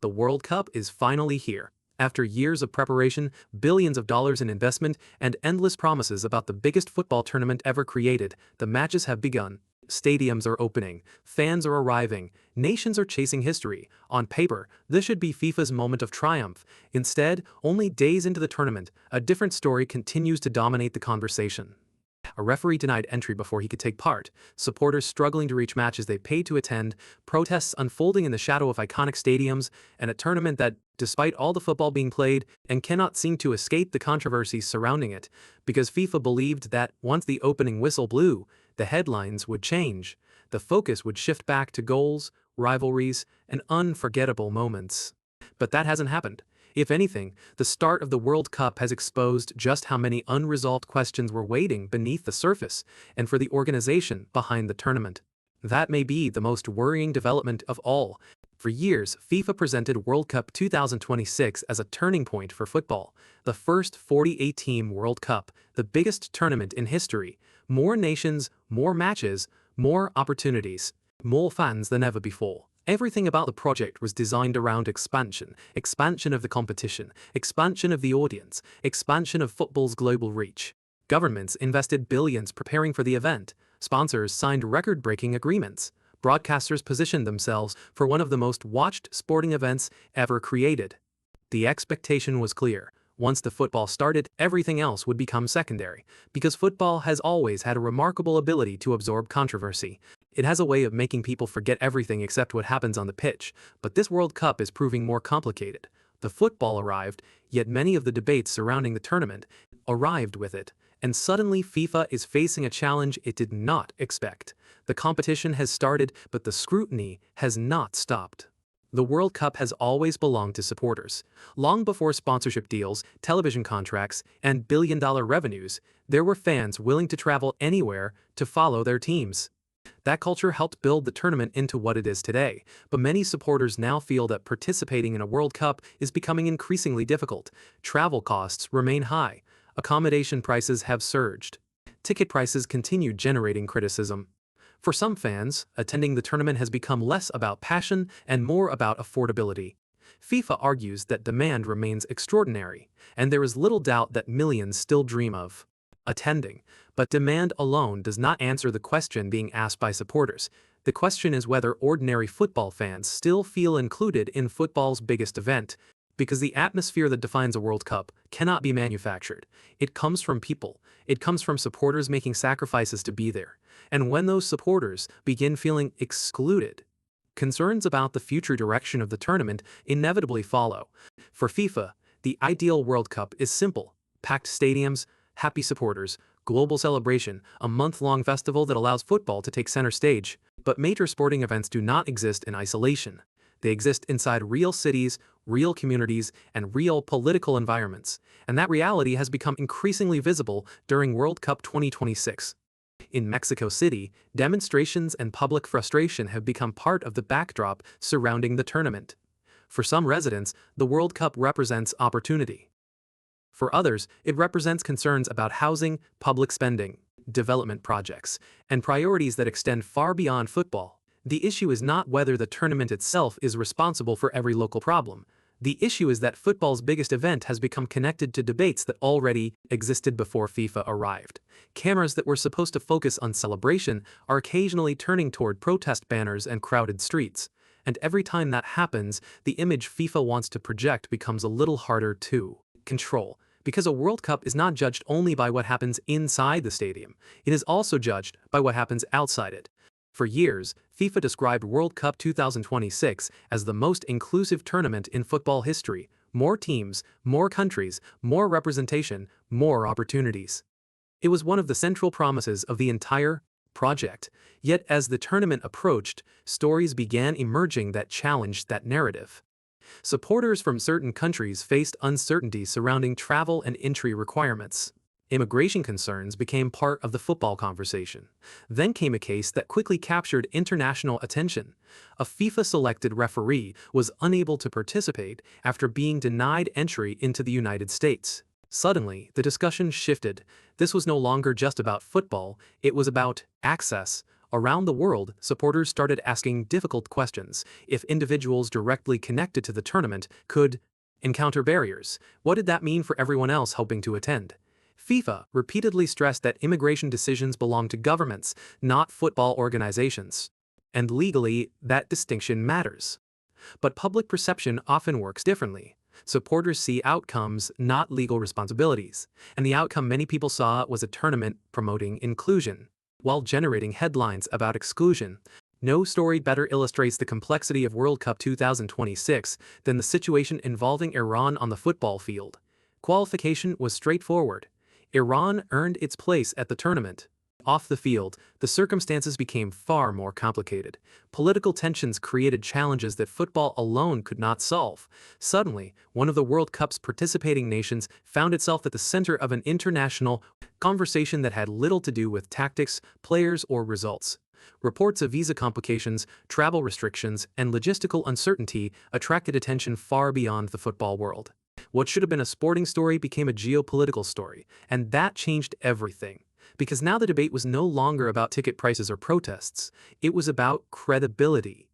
The World Cup is finally here. After years of preparation, billions of dollars in investment, and endless promises about the biggest football tournament ever created, the matches have begun. Stadiums are opening, fans are arriving, nations are chasing history. On paper, this should be FIFA's moment of triumph. Instead, only days into the tournament, a different story continues to dominate the conversation. A referee denied entry before he could take part, supporters struggling to reach matches they paid to attend, protests unfolding in the shadow of iconic stadiums, and a tournament that, despite all the football being played, and cannot seem to escape the controversies surrounding it, because FIFA believed that once the opening whistle blew, the headlines would change. The focus would shift back to goals, rivalries, and unforgettable moments. But that hasn't happened. If anything, the start of the World Cup has exposed just how many unresolved questions were waiting beneath the surface and for the organization behind the tournament. That may be the most worrying development of all. For years, FIFA presented World Cup 2026 as a turning point for football, the first 48-team World Cup, the biggest tournament in history. More nations, more matches, more opportunities, more fans than ever before. Everything about the project was designed around expansion of the competition, expansion of the audience, expansion of football's global reach. Governments invested billions preparing for the event, sponsors signed record-breaking agreements, broadcasters positioned themselves for one of the most watched sporting events ever created. The expectation was clear. Once the football started, everything else would become secondary, because football has always had a remarkable ability to absorb controversy. It has a way of making people forget everything except what happens on the pitch, but this World Cup is proving more complicated. The football arrived, yet many of the debates surrounding the tournament arrived with it, and suddenly FIFA is facing a challenge it did not expect. The competition has started, but the scrutiny has not stopped. The World Cup has always belonged to supporters. Long before sponsorship deals, television contracts, and billion-dollar revenues, there were fans willing to travel anywhere to follow their teams. That culture helped build the tournament into what it is today, but many supporters now feel that participating in a World Cup is becoming increasingly difficult. Travel costs remain high. Accommodation prices have surged. Ticket prices continue generating criticism. For some fans, attending the tournament has become less about passion and more about affordability. FIFA argues that demand remains extraordinary, and there is little doubt that millions still dream of attending. But demand alone does not answer the question being asked by supporters. The question is whether ordinary football fans still feel included in football's biggest event, because the atmosphere that defines a World Cup cannot be manufactured. It comes from people. It comes from supporters making sacrifices to be there. And when those supporters begin feeling excluded, concerns about the future direction of the tournament inevitably follow. For FIFA, the ideal World Cup is simple: packed stadiums, happy supporters, global celebration, a month-long festival that allows football to take center stage. But major sporting events do not exist in isolation. They exist inside real cities, real communities, and real political environments. And that reality has become increasingly visible during World Cup 2026. In Mexico City, demonstrations and public frustration have become part of the backdrop surrounding the tournament. For some residents, the World Cup represents opportunity. For others, it represents concerns about housing, public spending, development projects, and priorities that extend far beyond football. The issue is not whether the tournament itself is responsible for every local problem. The issue is that football's biggest event has become connected to debates that already existed before FIFA arrived. Cameras that were supposed to focus on celebration are occasionally turning toward protest banners and crowded streets. And every time that happens, the image FIFA wants to project becomes a little harder to control. Because a World Cup is not judged only by what happens inside the stadium, it is also judged by what happens outside it. For years, FIFA described World Cup 2026 as the most inclusive tournament in football history: more teams, more countries, more representation, more opportunities. It was one of the central promises of the entire project. Yet as the tournament approached, stories began emerging that challenged that narrative. Supporters from certain countries faced uncertainty surrounding travel and entry requirements. Immigration concerns became part of the football conversation. Then came a case that quickly captured international attention. A FIFA-selected referee was unable to participate after being denied entry into the United States. Suddenly, the discussion shifted. This was no longer just about football, it was about access. Around the world, supporters started asking difficult questions. If individuals directly connected to the tournament could encounter barriers, what did that mean for everyone else hoping to attend? FIFA repeatedly stressed that immigration decisions belong to governments, not football organizations. And legally, that distinction matters. But public perception often works differently. Supporters see outcomes, not legal responsibilities. And the outcome many people saw was a tournament promoting inclusion, while generating headlines about exclusion. No story better illustrates the complexity of World Cup 2026 than the situation involving Iran on the football field. Qualification was straightforward. Iran earned its place at the tournament. Off the field, the circumstances became far more complicated. Political tensions created challenges that football alone could not solve. Suddenly, one of the World Cup's participating nations found itself at the center of an international conversation that had little to do with tactics, players, or results. Reports of visa complications, travel restrictions, and logistical uncertainty attracted attention far beyond the football world. What should have been a sporting story became a geopolitical story, and that changed everything. Because now the debate was no longer about ticket prices or protests, it was about credibility.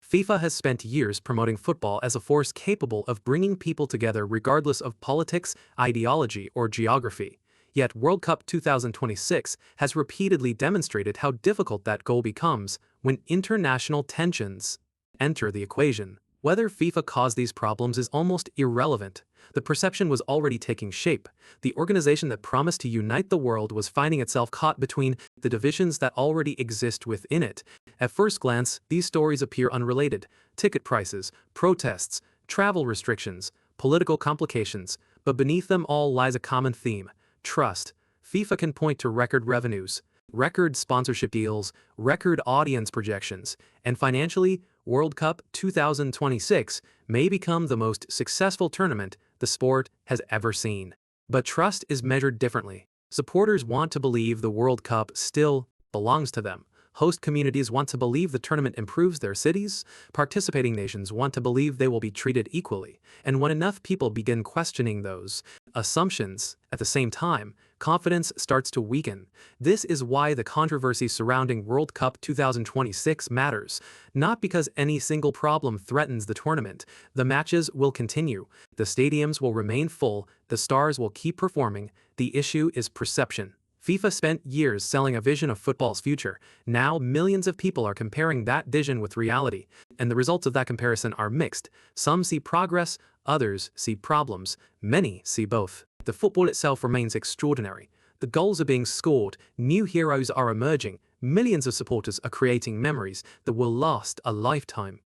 FIFA has spent years promoting football as a force capable of bringing people together regardless of politics, ideology, or geography. Yet World Cup 2026 has repeatedly demonstrated how difficult that goal becomes when international tensions enter the equation. Whether FIFA caused these problems is almost irrelevant. The perception was already taking shape. The organization that promised to unite the world was finding itself caught between the divisions that already exist within it. At first glance, these stories appear unrelated: ticket prices, protests, travel restrictions, political complications. But beneath them all lies a common theme: trust. FIFA can point to record revenues, record sponsorship deals, record audience projections, and financially, World Cup 2026 may become the most successful tournament the sport has ever seen. But trust is measured differently. Supporters want to believe the World Cup still belongs to them. Host communities want to believe the tournament improves their cities. Participating nations want to believe they will be treated equally. And when enough people begin questioning those assumptions at the same time, confidence starts to weaken. This is why the controversy surrounding World Cup 2026 matters. Not because any single problem threatens the tournament. The matches will continue. The stadiums will remain full. The stars will keep performing. The issue is perception. FIFA spent years selling a vision of football's future. Now millions of people are comparing that vision with reality, and the results of that comparison are mixed. Some see progress, others see problems, many see both. The football itself remains extraordinary. The goals are being scored, new heroes are emerging, millions of supporters are creating memories that will last a lifetime.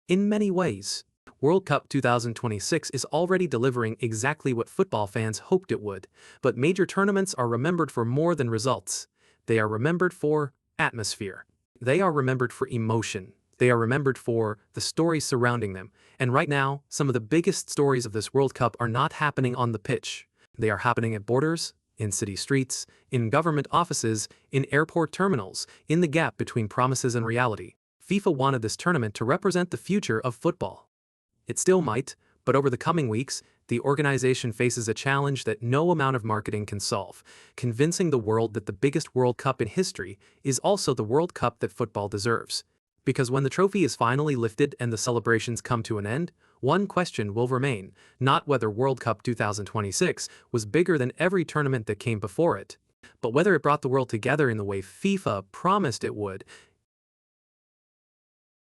In many ways, World Cup 2026 is already delivering exactly what football fans hoped it would. But major tournaments are remembered for more than results. They are remembered for atmosphere. They are remembered for emotion. They are remembered for the stories surrounding them. And right now, some of the biggest stories of this World Cup are not happening on the pitch. They are happening at borders, in city streets, in government offices, in airport terminals, in the gap between promises and reality. FIFA wanted this tournament to represent the future of football. It still might, but over the coming weeks, the organization faces a challenge that no amount of marketing can solve: convincing the world that the biggest World Cup in history is also the World Cup that football deserves. Because when the trophy is finally lifted and the celebrations come to an end, one question will remain: not whether World Cup 2026 was bigger than every tournament that came before it, but whether it brought the world together in the way FIFA promised it would.